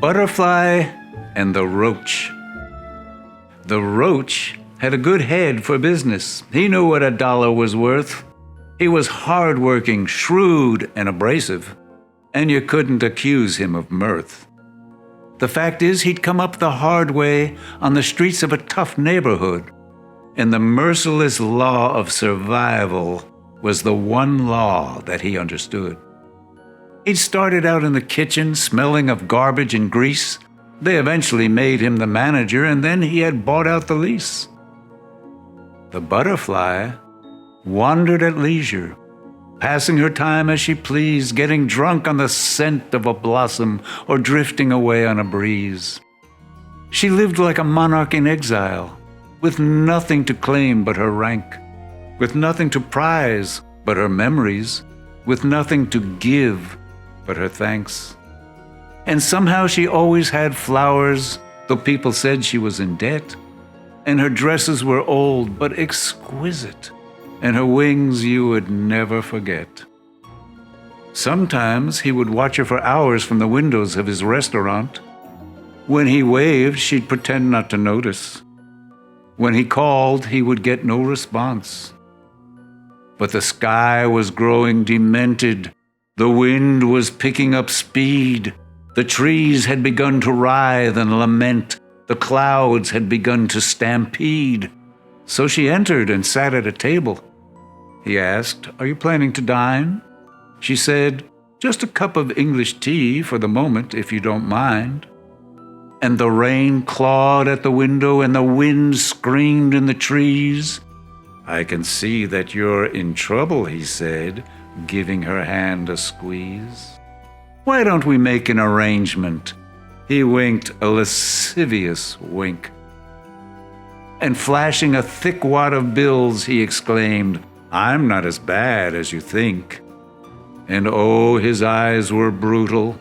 Butterfly and the Roach. The Roach had a good head for business. He knew what $1 was worth. He was hard-working, shrewd, and abrasive, and you couldn't accuse him of mirth. The fact is, he'd come up the hard way on the streets of a tough neighborhood, and the merciless law of survival was the one law that he understood. He'd started out in the kitchen smelling of garbage and grease. They eventually made him the manager, and then he had bought out the lease. The butterfly wandered at leisure, passing her time as she pleased, getting drunk on the scent of a blossom or drifting away on a breeze. She lived like a monarch in exile, with nothing to claim but her rank, with nothing to prize but her memories, with nothing to give but her thanks. And somehow she always had flowers, though people said she was in debt, and her dresses were old but exquisite, and her wings you would never forget. Sometimes he would watch her for hours from the windows of his restaurant. When he waved, she'd pretend not to notice. When he called, he would get no response. But the sky was growing demented. The wind was picking up speed. The trees had begun to writhe and lament. The clouds had begun to stampede. So she entered and sat at a table. He asked, "Are you planning to dine?" She said, "Just a cup of English tea for the moment, if you don't mind." And the rain clawed at the window and the wind screamed in the trees. "I can see that you're in trouble," he said, giving her hand a squeeze. "Why don't we make an arrangement?" He winked a lascivious wink. And flashing a thick wad of bills, he exclaimed, "I'm not as bad as you think." And oh, his eyes were brutal,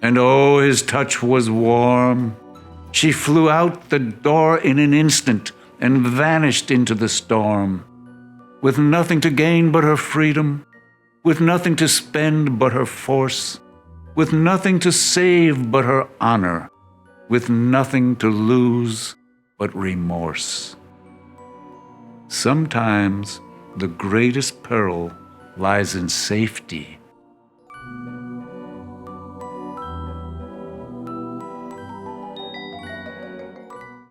and oh, his touch was warm. She flew out the door in an instant and vanished into the storm, with nothing to gain but her freedom, with nothing to spend but her force, with nothing to save but her honor, with nothing to lose but remorse. Sometimes the greatest peril lies in safety.